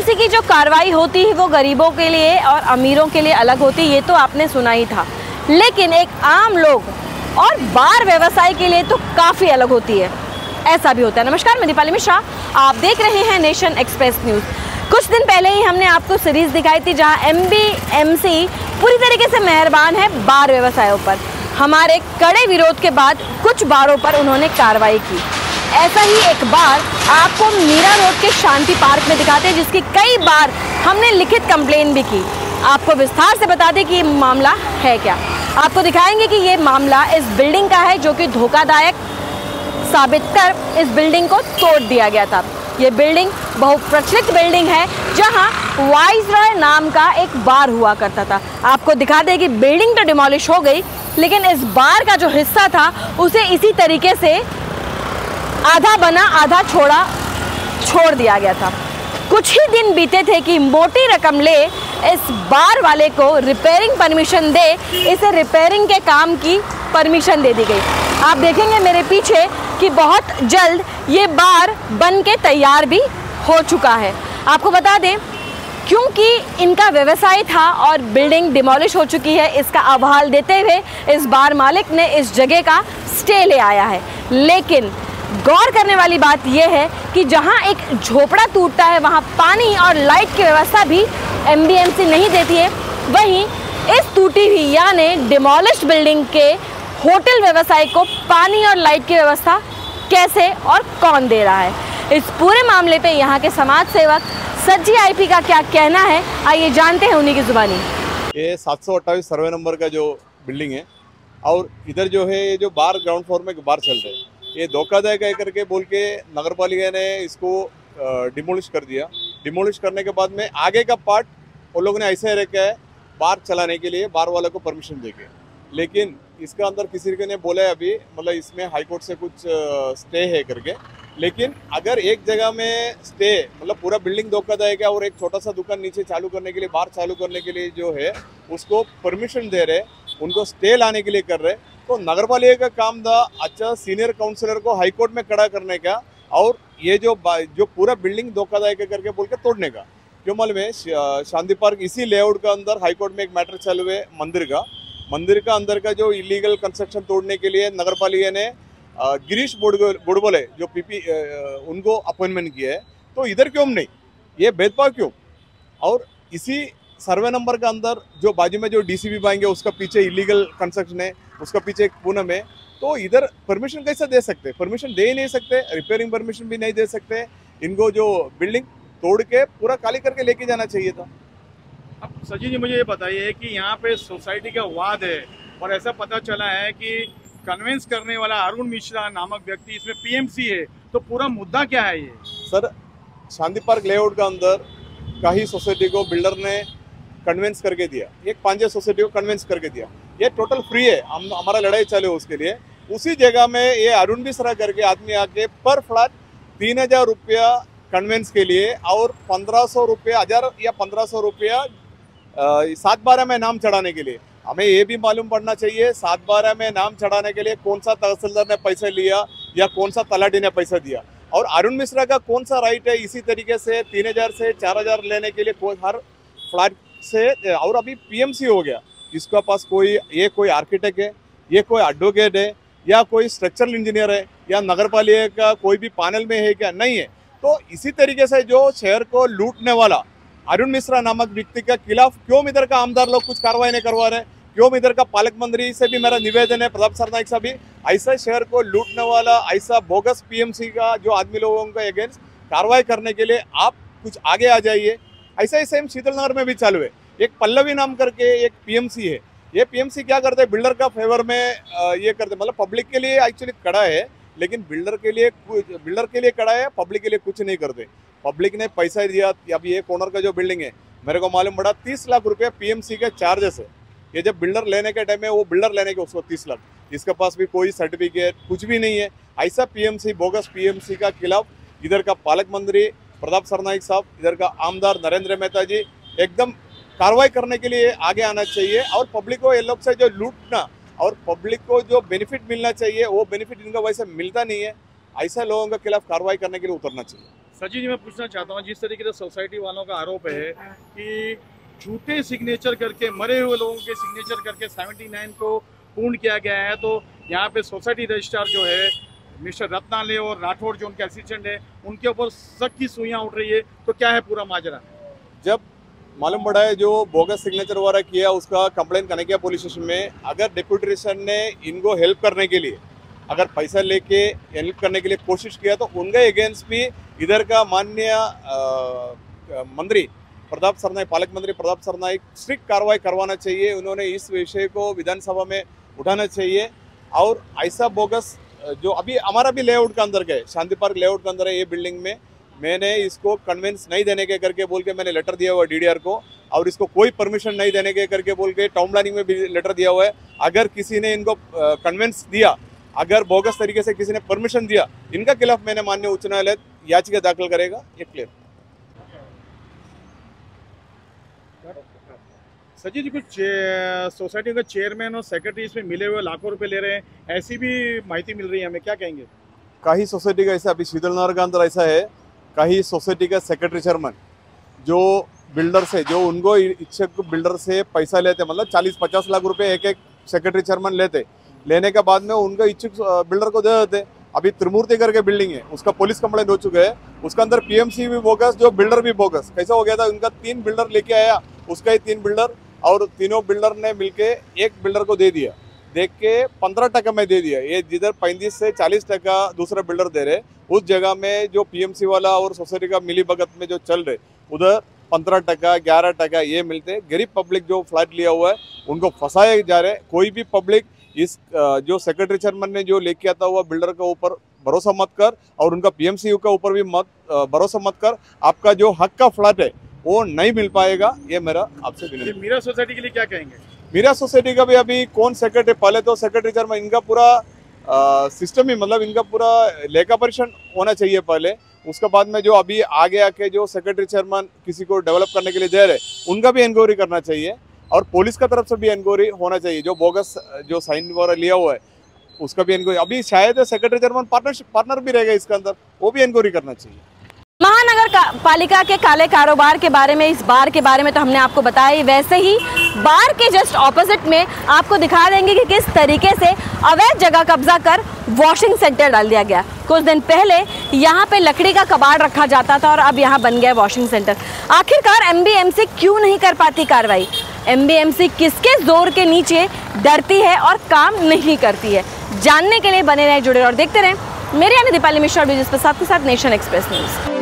MBMC की जो कार्रवाई होती है वो गरीबों के लिए और अमीरों के लिए अलग होती है, ये तो आपने सुना ही था। लेकिन एक आम लोग और बार व्यवसाय के लिए तो काफ़ी अलग होती है, ऐसा भी होता है। नमस्कार, मैं दीपाली मिश्रा, आप देख रहे हैं नेशन एक्सप्रेस न्यूज़। कुछ दिन पहले ही हमने आपको सीरीज़ दिखाई थी जहां एमबीएमसी पूरी तरीके से मेहरबान है बार व्यवसायों पर। हमारे कड़े विरोध के बाद कुछ बारों पर उन्होंने कार्रवाई की। ऐसा ही एक बार आपको मीरा रोड के शांति पार्क में दिखाते हैं, जिसकी कई बार हमने लिखित कंप्लेन भी की। आपको विस्तार से बता दें कि ये मामला है क्या। आपको दिखाएंगे कि ये मामला इस बिल्डिंग का है जो कि धोखादायक साबित कर इस बिल्डिंग को तोड़ दिया गया था। ये बिल्डिंग बहुप्रचलित बिल्डिंग है जहां वाइसरॉय नाम का एक बार हुआ करता था। आपको दिखा दें कि बिल्डिंग तो डिमोलिश हो गई, लेकिन इस बार का जो हिस्सा था उसे इसी तरीके से आधा बना आधा छोड़ दिया गया था। कुछ ही दिन बीते थे कि मोटी रकम ले इस बार वाले को रिपेयरिंग परमिशन दे, इसे रिपेयरिंग के काम की परमिशन दे दी गई। आप देखेंगे मेरे पीछे कि बहुत जल्द ये बार बन के तैयार भी हो चुका है। आपको बता दें, क्योंकि इनका व्यवसाय था और बिल्डिंग डिमोलिश हो चुकी है, इसका अहवाल देते हुए इस बार मालिक ने इस जगह का स्टे ले आया है। लेकिन गौर करने वाली बात यह है कि जहां एक झोपड़ा टूटता है वहां पानी और लाइट की व्यवस्था भी एमबीएमसी नहीं देती है। वहीं इस टूटी हुई यानी डिमोलिश्ड बिल्डिंग के होटल व्यवसाय को पानी और लाइट की व्यवस्था कैसे और कौन दे रहा है। इस पूरे मामले पे यहाँ के समाज सेवक सज्जी आईपी का क्या कहना है, आइए जानते हैं उन्हीं की जुबानी। ये 728 सर्वे नंबर का जो बिल्डिंग है और इधर जो है ये जो बार ग्राउंड फ्लोर में बार चल रहे हैं, ये धोखादायक है करके बोल के नगर पालिका ने इसको डिमोलिश कर दिया। डिमोलिश करने के बाद में आगे का पार्ट वो लोगों ने ऐसे रखा है बार चलाने के लिए, बार वाले को परमिशन देके। लेकिन इसका अंदर किसी ने बोला है अभी, मतलब इसमें हाई कोर्ट से कुछ स्टे है करके। लेकिन अगर एक जगह में स्टे मतलब पूरा बिल्डिंग धोखादायक है और एक छोटा सा दुकान नीचे चालू करने के लिए, बार चालू करने के लिए जो है उसको परमिशन दे रहे, उनको स्टे लाने के लिए कर रहे, तो नगर पालिका का काम था अच्छा सीनियर काउंसिलर को हाई कोर्ट में खड़ा करने का और ये जो पूरा बिल्डिंग धोखादायक करके बोल के तोड़ने का। क्यों मालूम है, शांति पार्क इसी लेआउट का अंदर हाई कोर्ट में एक मैटर चल हुए मंदिर का अंदर का जो इलीगल कंस्ट्रक्शन तोड़ने के लिए नगर पालिका ने गिरीश बुड़बोले जो पीपी उनको अपॉइंटमेंट किया है। तो इधर क्यों नहीं, ये भेदभाव क्यों? और इसी सर्वे नंबर का अंदर जो बाजू में जो डीसीबी बैंक है उसका पीछे इलीगल कंस्ट्रक्शन है, उसका पीछे एक पूनम है। तो इधर परमिशन कैसे दे सकते? परमिशन दे ही नहीं सकते, रिपेयरिंग परमिशन भी नहीं दे सकते। इनको जो बिल्डिंग तोड़ के पूरा खाली करके लेके जाना चाहिए था। अब सजी जी मुझे ये बताइए कि यहाँ पे सोसाइटी का वाद है और ऐसा पता चला है कि कन्विंस करने वाला अरुण मिश्रा नामक व्यक्ति इसमें पीएमसी है, तो पूरा मुद्दा क्या है ये? सर, शांति पार्क लेआउट का अंदर का ही सोसाइटी को बिल्डर ने कन्विंस करके दिया, एक 5 सोसाइटी को कन्विंस करके दिया। ये टोटल फ्री है, हम हमारा लड़ाई चले उसके लिए। उसी जगह में ये अरुण मिश्रा करके आदमी आके पर फ्लैट 3000 रुपया कन्वेंस के लिए और 1500 रुपया 1000 या 1500 रुपया 7/12 में नाम चढ़ाने के लिए। हमें ये भी मालूम पड़ना चाहिए 7/12 में नाम चढ़ाने के लिए कौन सा तहसीलदार ने पैसा लिया या कौन सा तलाटी ने पैसा दिया, और अरुण मिश्रा का कौन सा राइट है इसी तरीके से 3000 से 4000 लेने के लिए हर फ्लैट से। और अभी पीएमसी हो गया, इसका पास कोई आर्किटेक्ट है, ये कोई एडवोकेट है या कोई स्ट्रक्चरल इंजीनियर है या नगर पालिका का कोई भी पैनल में है क्या? नहीं है। तो इसी तरीके से जो शहर को लूटने वाला अरुण मिश्रा नामक व्यक्ति के खिलाफ क्यों इधर का आमदार लोग कुछ कार्रवाई नहीं करवा रहे? क्यों इधर का पालक मंत्री से भी मेरा निवेदन है, प्रताप सरनाइक साहब भी, ऐसा शहर को लूटने वाला ऐसा बोगस पीएमसी का जो आदमी लोगों के अगेंस्ट कार्रवाई करने के लिए आप कुछ आगे आ जाइए। ऐसा ही सेम शीतल नगर में भी चालू है। एक पल्लवी नाम करके एक पीएमसी है, ये पीएमसी क्या करते हैं, बिल्डर का फेवर में ये करते, मतलब पब्लिक के लिए एक्चुअली खड़ा है, लेकिन बिल्डर के लिए खड़ा है, पब्लिक के लिए कुछ नहीं करते। पब्लिक ने पैसा दिया। अभी ये कॉर्नर का जो बिल्डिंग है मेरे को मालूम पड़ा 30 लाख रुपया पीएमसी के चार्जेस है। ये जब बिल्डर लेने के टाइम में वो बिल्डर लेने के उसको 30 लाख, इसके पास भी कोई सर्टिफिकेट कुछ भी नहीं है। ऐसा पीएमसी बोगस पीएमसी का खिलाफ इधर का पालक मंत्री प्रताप सरनाइक साहब, इधर का आमदार नरेंद्र मेहता जी एकदम कार्रवाई करने के लिए आगे आना चाहिए। और पब्लिक को ये लोग से जो लूटना और पब्लिक को जो बेनिफिट मिलना चाहिए वो बेनिफिट इनका वैसे मिलता नहीं है। ऐसे लोगों के खिलाफ कार्रवाई करने के लिए उतरना चाहिए। सचिन जी, मैं पूछना चाहता हूँ, जिस तरीके से सोसाइटी वालों का आरोप है कि झूठे सिग्नेचर करके, मरे हुए लोगों के सिग्नेचर करके 79 को पूर्ण किया गया है, तो यहाँ पे सोसाइटी रजिस्ट्रार जो है मिस्टर रत्नाले और राठौड़ जो उनके असिस्टेंट है, उनके ऊपर शक की सुइयां उठ रही है, तो क्या है पूरा माजरा? जब मालूम पड़ा है जो बोगस सिग्नेचर वगैरह किया उसका कंप्लेन करने किया पुलिस स्टेशन में। अगर डिप्यूटेशन ने इनको हेल्प करने के लिए, अगर पैसा लेके हेल्प करने के लिए कोशिश किया तो उनके अगेंस्ट भी इधर का माननीय मंत्री प्रताप सरनाइक, पालक मंत्री प्रताप सरनाइक स्ट्रिक्ट कार्रवाई करवाना चाहिए। उन्होंने इस विषय को विधानसभा में उठाना चाहिए। और ऐसा बोगस जो अभी हमारा भी लेआउट का अंदर गए, शांति पार्क लेआउट के अंदर है ये बिल्डिंग में, मैंने इसको कन्विंस नहीं देने के करके बोल के मैंने लेटर दिया हुआ है डीडीआर को, और इसको कोई परमिशन नहीं देने के करके बोल के टाउन प्लानिंग में भी लेटर दिया हुआ है। अगर किसी ने इनको कन्विंस दिया, अगर बोगस तरीके से किसी ने परमिशन दिया, इनका खिलाफ मैंने माननीय उच्च न्यायालय याचिका दाखिल करेगा, ये क्लियर। सचिन जी, कुछ सोसाइटी के चेयरमैन और सेक्रेटरी इसमें मिले हुए लाखों रुपए ले रहे हैं, ऐसी भी माहिती मिल रही है हमें, क्या कहेंगे? कहीं सोसाइटी का ऐसा, अभी शीतलनगर का अंदर ऐसा है, कहीं सोसाइटी का सेक्रेटरी चेयरमैन जो बिल्डर से, जो उनको इच्छुक बिल्डर से पैसा लेते, मतलब 40-50 लाख रुपए एक सेक्रेटरी चेयरमैन लेने के बाद में उनका इच्छुक बिल्डर को दे देते। अभी त्रिमूर्ति करके बिल्डिंग है, उसका पुलिस कंप्लेंट हो चुका है, उसका अंदर पीएमसी भी बोगस, जो बिल्डर भी बोगस। कैसा हो गया था, उनका 3 बिल्डर लेके आया, उसका ही 3 बिल्डर, और तीनों बिल्डर ने मिलके एक बिल्डर को दे दिया, देख के 15% में दे दिया। ये जिधर 35 से 40% दूसरा बिल्डर दे रहे, उस जगह में जो पीएमसी वाला और सोसाइटी का मिली भगत में जो चल रहे, उधर 15%, 11% ये मिलते। गरीब पब्लिक जो फ्लैट लिया हुआ है उनको फंसाए जा रहे। कोई भी पब्लिक इस जो सेक्रेटरी चेयरमैन ने जो लेके आता हुआ बिल्डर के ऊपर भरोसा मत कर, और उनका पीएमसी के ऊपर भी भरोसा मत कर। आपका जो हक का फ्लैट है वो नहीं मिल पाएगा, ये मेरा आपसे विनती। मीरा सोसाइटी के लिए क्या कहेंगे? मीरा सोसाइटी का भी अभी कौन सेक्रेटरी, पहले तो सेक्रेटरी चेयरमैन, इनका पूरा सिस्टम ही, मतलब इनका पूरा लेखा परीक्षण होना चाहिए पहले। उसके बाद में जो अभी आगे आके जो सेक्रेटरी चेयरमैन किसी को डेवलप करने के लिए दे रहे, उनका भी इंक्वायरी करना चाहिए, और पुलिस का तरफ से भी इंक्वायरी होना चाहिए। जो बोगस जो साइन वगैरह लिया हुआ है उसका भी इंक्वायरी, अभी शायद सेक्रेटरी चेयरमैन पार्टनर भी रहेगा इसके अंदर, वो भी इंक्वायरी करना चाहिए। महानगर पालिका के काले कारोबार के बारे में, इस बार के बारे में तो हमने आपको बताया। वैसे ही बार के जस्ट ऑपोजिट में आपको दिखा देंगे कि किस तरीके से अवैध जगह कब्जा कर वॉशिंग सेंटर डाल दिया गया। कुछ दिन पहले यहाँ पे लकड़ी का कबाड़ रखा जाता था और अब यहाँ बन गया वॉशिंग सेंटर। आखिरकार एमबीएमसी क्यों नहीं कर पाती कार्रवाई? एमबीएमसी किसके जोर के नीचे डरती है और काम नहीं करती है? जानने के लिए बने रहे, जुड़े और देखते रहें। मेरे यानी दीपाली मिश्रा और विजय प्रसाद के साथ नेशन एक्सप्रेस न्यूज़।